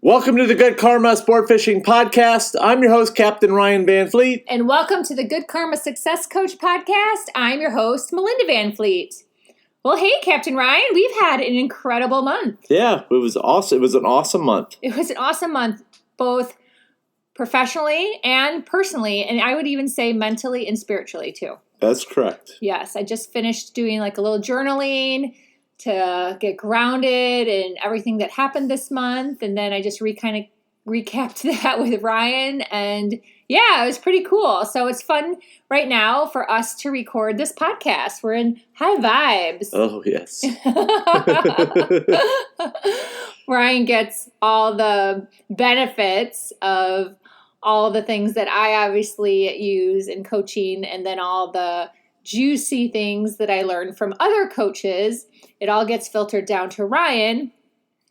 Welcome to the Good Karma Sport Fishing Podcast. I'm your host, Captain Ryan Van Fleet. And welcome to the Good Karma Success Coach Podcast. I'm your host, Melinda Van Fleet. Well, hey, Captain Ryan, we've had an incredible month. Yeah, it was awesome. It was an awesome month. It was an awesome month, both professionally and personally, and I would even say mentally and spiritually too. That's correct. Yes, I just finished doing like a little journaling to get grounded in everything that happened this month. And then I just recapped that with Ryan. And yeah, it was pretty cool. So it's fun right now for us to record this podcast. We're in high vibes. Oh, yes. Ryan gets all the benefits of all the things that I obviously use in coaching, and then all the juicy things that I learned from other coaches. It all gets filtered down to Ryan.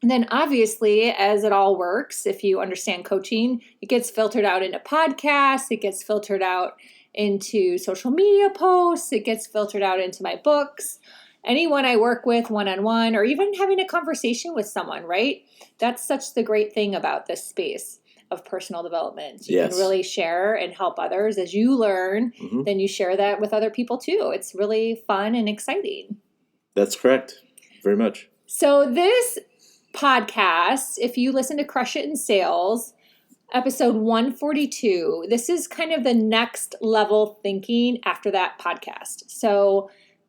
And then obviously, as it all works, if you understand coaching, it gets filtered out into podcasts, it gets filtered out into social media posts, it gets filtered out into my books. Anyone I work with one-on-one, or even having a conversation with someone, right? That's such the great thing about this space of personal development. You can really share and help others as you learn. Then you share that with other people too. It's really fun and exciting. That's correct. Very much. So this podcast, if you listen to Crush It in Sales, episode 142, this is kind of the next level thinking after that podcast. So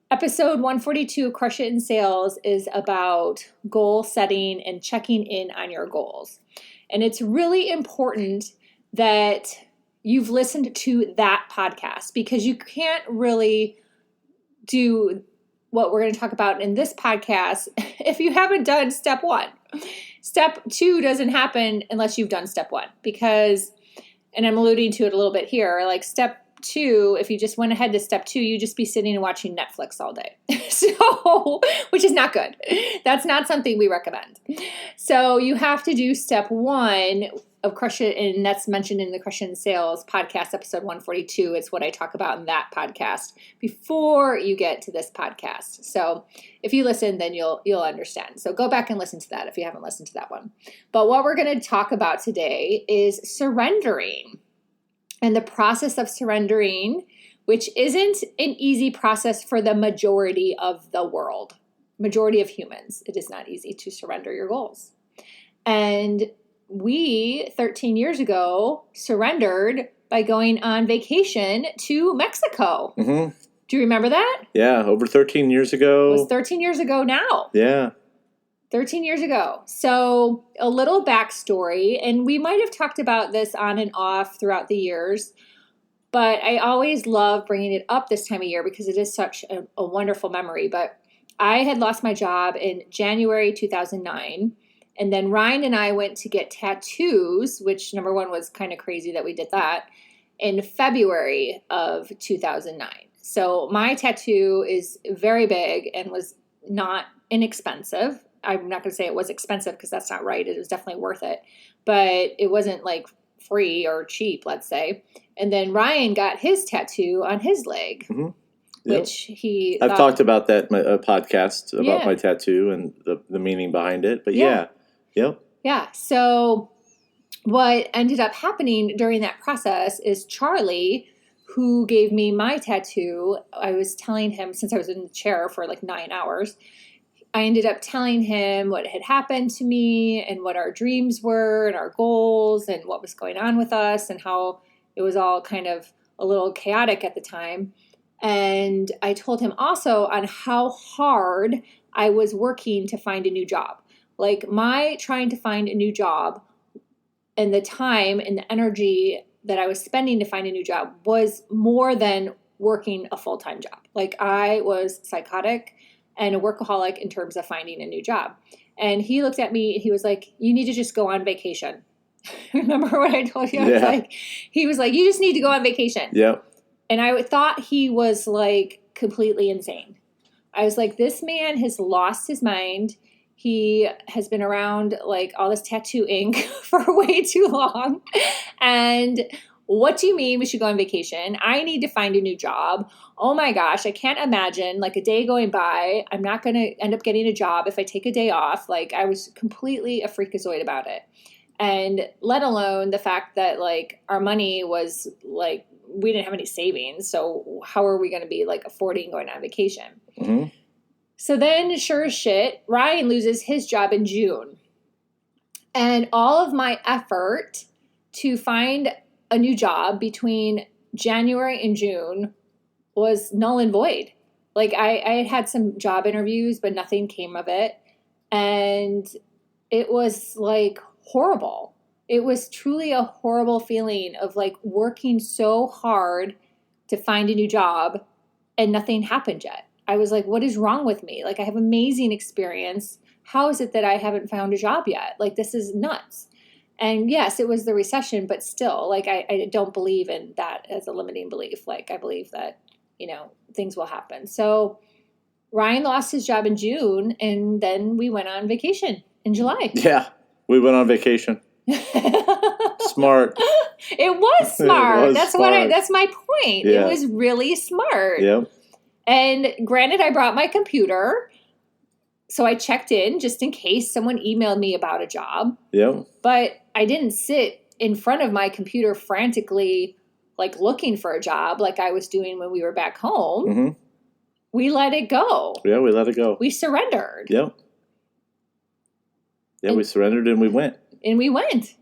episode 142, Crush It in Sales, is about goal setting and checking in on your goals. And it's really important that you've listened to that podcast, because you can't really do what we're going to talk about in this podcast if you haven't done step one. Step two doesn't happen unless you've done step one, because, and I'm alluding to it a little bit here, like step two, if you just went ahead to step two, you'd just be sitting and watching Netflix all day. So, which is not good. That's not something we recommend. So you have to do step one of Crush It, and that's mentioned in the Crush It in Sales podcast, episode 142. It's what I talk about in that podcast before you get to this podcast. So if you listen, then you'll understand. So go back and listen to that if you haven't listened to that one. But what we're going to talk about today is surrendering. And the process of surrendering, which isn't an easy process for the majority of the world, majority of humans. It is not easy to surrender your goals. And we, 13 years ago, surrendered by going on vacation to Mexico. Do you remember that? Yeah, over 13 years ago. It was 13 years ago now. Yeah. 13 years ago. So a little backstory, and we might have talked about this on and off throughout the years, but I always love bringing it up this time of year because it is such a wonderful memory. But I had lost my job in January 2009, and then Ryan and I went to get tattoos, which number one was kind of crazy that we did that, in February of 2009. So my tattoo is very big and was not inexpensive. I'm not going to say it was expensive because that's not right. It was definitely worth it, but it wasn't like free or cheap, let's say. And then Ryan got his tattoo on his leg, which I've talked about that in my podcast about my tattoo and the meaning behind it. But yeah. So what ended up happening during that process is Charlie, who gave me my tattoo, I was telling him, since I was in the chair for like 9 hours, I ended up telling him what had happened to me and what our dreams were and our goals and what was going on with us and how it was all kind of a little chaotic at the time. And I told him also on how hard I was working to find a new job. Like my trying to find a new job and the time and the energy that I was spending to find a new job was more than working a full-time job. Like I was psychotic and a workaholic in terms of finding a new job. And he looked at me and he was like, you need to just go on vacation. Remember what I told you? He was like, you just need to go on vacation. Yeah. And I thought he was like completely insane. I was like, this man has lost his mind. He has been around like all this tattoo ink for way too long. And what do you mean we should go on vacation? I need to find a new job. Oh my gosh, I can't imagine like a day going by. I'm not going to end up getting a job if I take a day off. Like I was completely a freakazoid about it. And let alone the fact that, like, our money was, like, we didn't have any savings. So how are we going to be, like, affording going on vacation? Mm-hmm. So then, sure as shit, Ryan loses his job in June. And all of my effort to find a new job between January and June was null and void. Like, I had some job interviews, but nothing came of it. And it was, like, horrible. It was truly a horrible feeling of, like, working so hard to find a new job and nothing happened yet. I was like, what is wrong with me? Like, I have amazing experience. How is it that I haven't found a job yet? Like, this is nuts. And yes, it was the recession, but still, like, I don't believe in that as a limiting belief. Like, I believe that, things will happen. So Ryan lost his job in June, and then we went on vacation in July. Yeah, we went on vacation. Smart. It was smart. Smart. That's my point. Yeah. It was really smart. Yep. And granted, I brought my computer, so I checked in just in case someone emailed me about a job. Yep. But I didn't sit in front of my computer frantically, like, looking for a job like I was doing when we were back home. Mm-hmm. We let it go. Yeah, we let it go. We surrendered. Yep. Yeah, we surrendered and we went. And we went.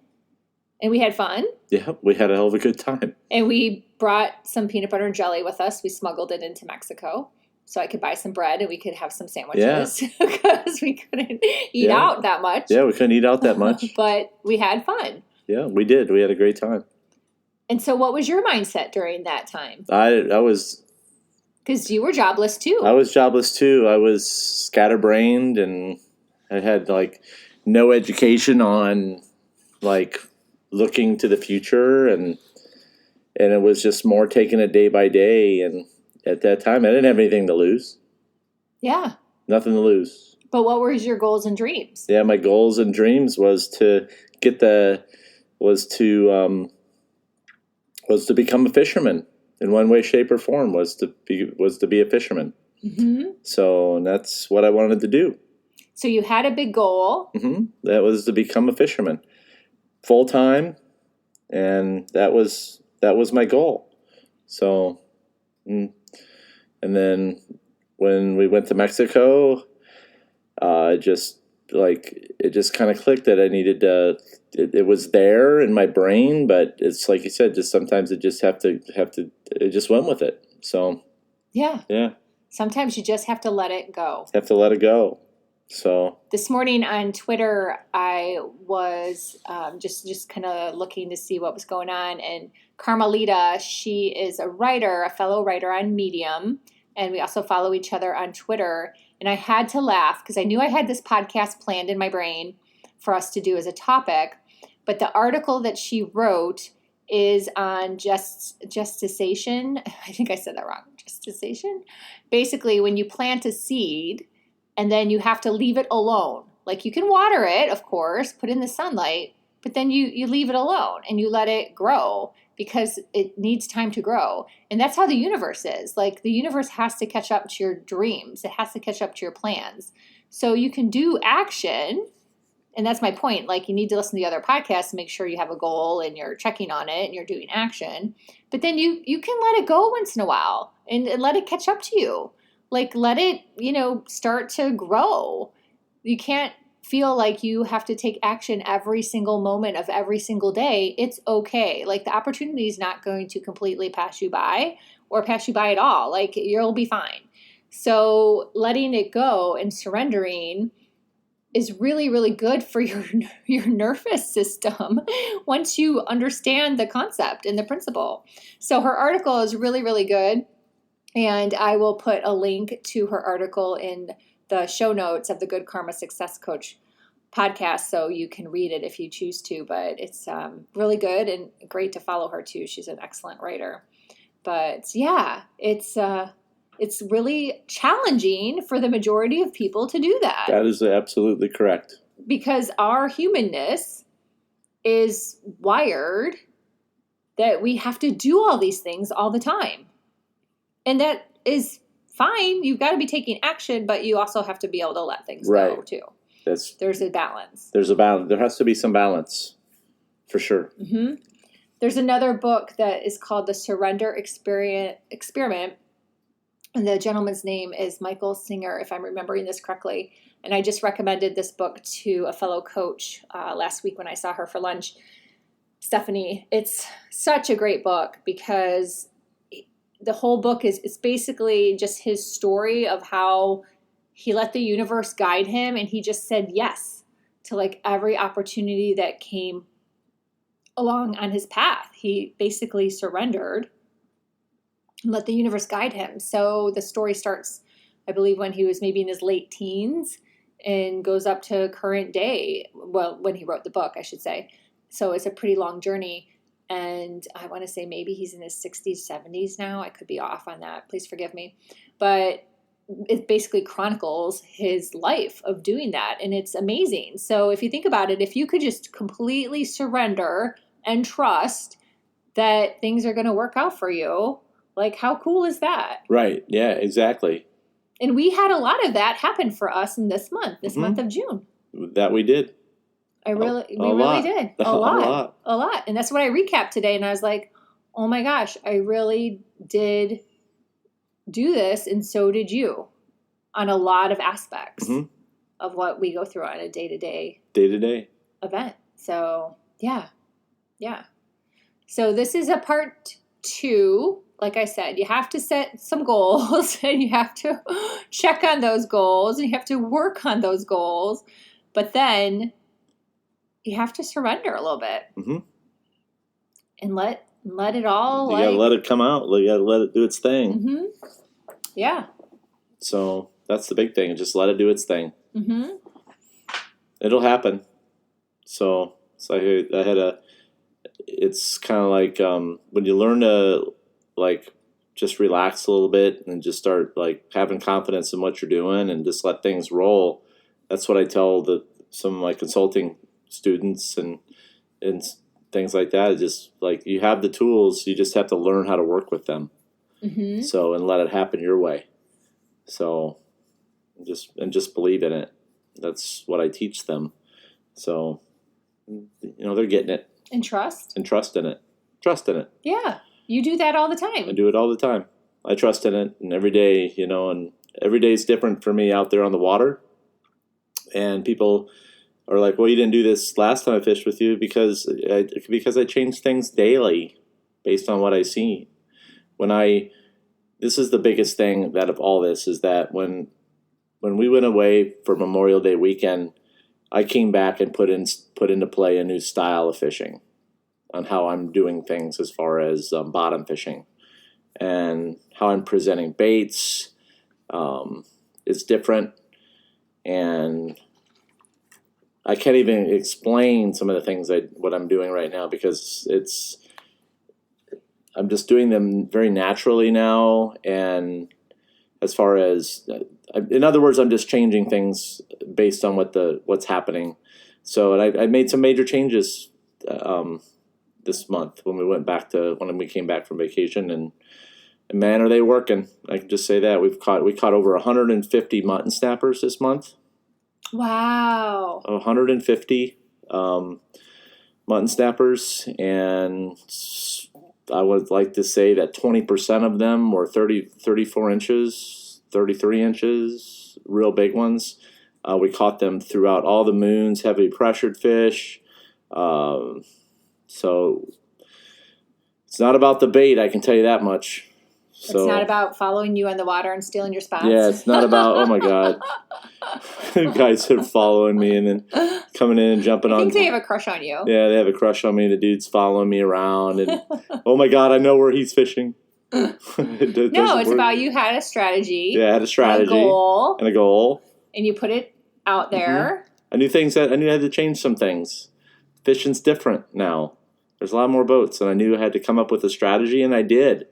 And we had fun. Yeah, we had a hell of a good time. And we brought some peanut butter and jelly with us. We smuggled it into Mexico so I could buy some bread and we could have some sandwiches because we couldn't eat out that much. Yeah, we couldn't eat out that much. But we had fun. Yeah, we did. We had a great time. And so what was your mindset during that time? I was... Because you were jobless too. I was jobless too. I was scatterbrained and I had, like, no education on, like, looking to the future, and it was just more taking it day by day. And at that time, I didn't have anything to lose. Yeah. Nothing to lose. But what were your goals and dreams? Yeah, my goals and dreams was to become a fisherman in one way, shape, or form. Was to be a fisherman. Mm-hmm. So that's what I wanted to do. So you had a big goal. Mm-hmm. That was to become a fisherman, full time, and that was my goal. So, and then when we went to Mexico, it just kind of clicked that I needed to. It was there in my brain, but it's like you said, just sometimes it just it just went with it. So yeah. Sometimes you just have to let it go. Have to let it go. So this morning on Twitter, I was just kind of looking to see what was going on. And Carmelita, she is a fellow writer on Medium, and we also follow each other on Twitter. And I had to laugh because I knew I had this podcast planned in my brain for us to do as a topic. But the article that she wrote is on gestation. I think I said that wrong. Gestation. Basically, when you plant a seed, and then you have to leave it alone. Like, you can water it, of course, put in the sunlight, but then you leave it alone and you let it grow because it needs time to grow. And that's how the universe is. Like, the universe has to catch up to your dreams. It has to catch up to your plans. So you can do action, and that's my point. Like, you need to listen to the other podcasts to make sure you have a goal and you're checking on it and you're doing action. But then you can let it go once in a while and let it catch up to you. Like, let it, start to grow. You can't feel like you have to take action every single moment of every single day. It's okay. Like, the opportunity is not going to completely pass you by or pass you by at all. Like, you'll be fine. So letting it go and surrendering is really, really good for your nervous system once you understand the concept and the principle. So her article is really, really good. And I will put a link to her article in the show notes of the Good Karma Success Coach podcast, so you can read it if you choose to. But it's really good and great to follow her too. She's an excellent writer. But yeah, it's really challenging for the majority of people to do that. That is absolutely correct. Because our humanness is wired that we have to do all these things all the time. And that is fine. You've got to be taking action, but you also have to be able to let things go too. There's a balance. There's a balance. There has to be some balance. For sure. Mm-hmm. There's another book that is called The Surrender Experiment. And the gentleman's name is Michael Singer, if I'm remembering this correctly. And I just recommended this book to a fellow coach last week when I saw her for lunch, Stephanie. It's such a great book because the whole book is basically just his story of how he let the universe guide him, and he just said yes to like every opportunity that came along on his path. He basically surrendered and let the universe guide him. So the story starts, I believe, when he was maybe in his late teens and goes up to current day. Well, when he wrote the book, I should say. So it's a pretty long journey. And I want to say maybe he's in his 60s, 70s now. I could be off on that. Please forgive me. But it basically chronicles his life of doing that. And it's amazing. So if you think about it, if you could just completely surrender and trust that things are going to work out for you, like how cool is that? Right. Yeah, exactly. And we had a lot of that happen for us in this month of June. That we did. We really did. A lot. And that's what I recapped today. And I was like, oh my gosh, I really did do this. And so did you on a lot of aspects of what we go through on a day-to-day event. So yeah. So this is a part 2. Like I said, you have to set some goals and you have to check on those goals and you have to work on those goals. But then you have to surrender a little bit and let it all. You gotta let it come out. You gotta let it do its thing. Mm-hmm. Yeah. So that's the big thing. Just let it do its thing. It'll happen. So I had it's kind of like when you learn to like just relax a little bit and just start like having confidence in what you're doing and just let things roll. That's what I tell some of my consulting students and things like that. It's just like you have the tools, you just have to learn how to work with them. So and let it happen your way. So just believe in it. That's what I teach them. So they're getting it. And trust. And trust in it. Trust in it. Yeah. You do that all the time. I do it all the time. I trust in it. And every day, and every day is different for me out there on the water. And people are like, well, you didn't do this last time I fished with you because I change things daily based on what I see. This is the biggest thing that of all this is that when we went away for Memorial Day weekend, I came back and put into play a new style of fishing on how I'm doing things as far as bottom fishing and how I'm presenting baits. It's different, and I can't even explain some of the things what I'm doing right now because I'm just doing them very naturally now. And as far as, in other words, I'm just changing things based on what's happening. So, and I made some major changes this month when we came back from vacation, and man, are they working! I can just say that we caught over 150 mutton snappers this month. Wow. 150 mutton snappers, and I would like to say that 20% of them were 34 inches, 33 inches, real big ones. We caught them throughout all the moons, heavily pressured fish. So it's not about the bait, I can tell you that much. So, it's not about following you on the water and stealing your spots. Yeah, it's not about, oh my God. Guys are following me and then coming in and jumping on. I think they have a crush on you. Yeah, they have a crush on me. The dude's following me around. And oh my God, I know where he's fishing. It's about you had a strategy. Yeah, I had a strategy. And a goal. And you put it out there. I knew I had to change some things. Fishing's different now. There's a lot more boats. And I knew I had to come up with a strategy, and I did.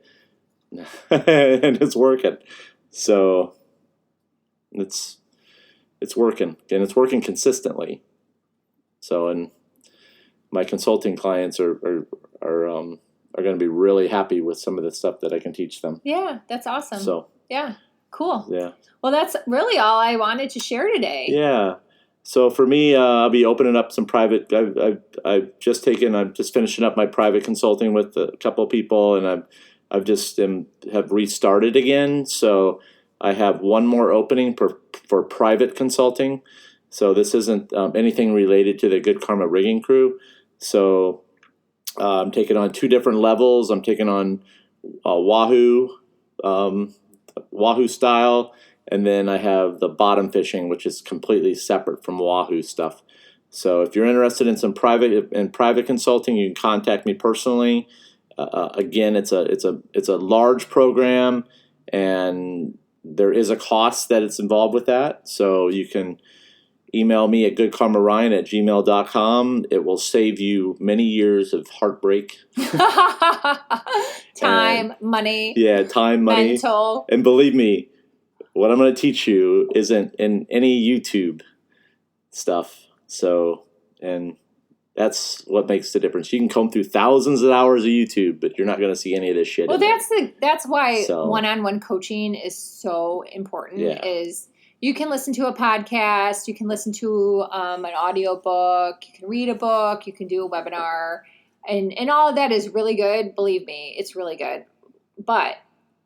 And it's working. So it's working, and it's working consistently. So, and my consulting clients are going to be really happy with some of the stuff that I can teach them. Yeah, that's awesome. So yeah, cool. Yeah. Well, that's really all I wanted to share today. Yeah. So for me, I'll be opening up some private. I'm just finishing up my private consulting with a couple of people, and have restarted again. So I have one more opening for private consulting. So this isn't anything related to the Good Karma rigging crew. So I'm taking on 2 different levels. I'm taking on Wahoo style. And then I have the bottom fishing, which is completely separate from Wahoo stuff. So if you're interested in some private consulting, you can contact me personally. Again, it's a large program, and there is a cost that it's involved with that. So you can email me at goodkarmaryan@gmail.com. It will save you many years of heartbreak. Time, money. Yeah, time, money. Mental. And believe me, what I'm going to teach you isn't in any YouTube stuff. So, and that's what makes the difference. You can comb through thousands of hours of YouTube, but you're not going to see any of this shit. Well, that's why one-on-one coaching is so important. Yeah. Is you can listen to a podcast, you can listen to an audio book, you can read a book, you can do a webinar, and all of that is really good. Believe me, it's really good. But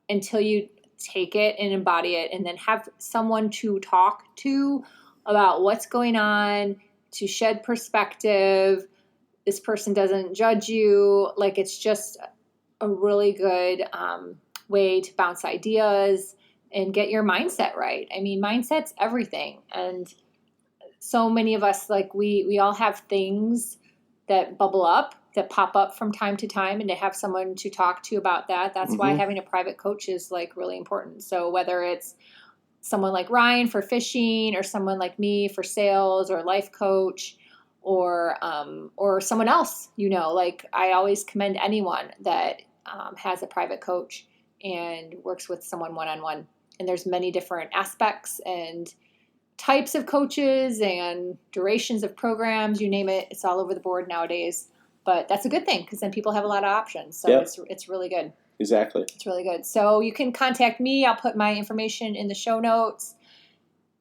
until you take it and embody it and then have someone to talk to about what's going on, to shed perspective, this person doesn't judge you, like it's just a really good way to bounce ideas and get your mindset right. I mean, mindset's everything. And so many of us, like we all have things that bubble up, that pop up from time to time, and to have someone to talk to about that. That's why having a private coach is like really important. So whether it's someone like Ryan for fishing, or someone like me for sales, or life coach, or someone else, like I always commend anyone that has a private coach and works with someone one-on-one. And there's many different aspects and types of coaches and durations of programs, you name it. It's all over the board nowadays. But that's a good thing, because then people have a lot of options. So it's really good. Exactly. It's really good. So you can contact me. I'll put my information in the show notes.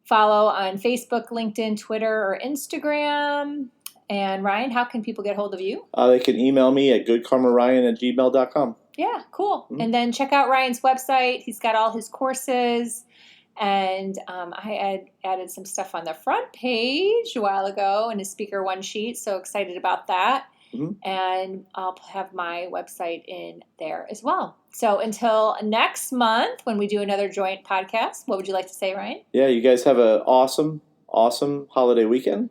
Follow on Facebook, LinkedIn, Twitter, or Instagram. And Ryan, how can people get hold of you? They can email me at goodkarmaryan@gmail.com. Yeah, cool. And then check out Ryan's website. He's got all his courses. And I added some stuff on the front page a while ago in his Speaker One sheet. So excited about that. And I'll have my website in there as well. So until next month, when we do another joint podcast, what would you like to say, Ryan? Yeah, you guys have an awesome holiday weekend.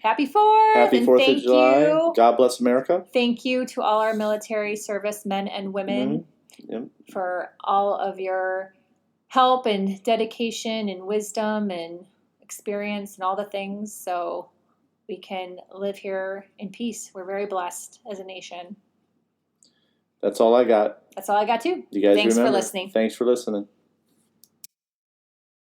Happy 4th. Happy 4th of July. You. God bless America. Thank you to all our military service men and women for all of your help and dedication and wisdom and experience and all the things. So we can live here in peace. We're very blessed as a nation. That's all I got. That's all I got too. You guys Thanks remember. for listening. Thanks for listening.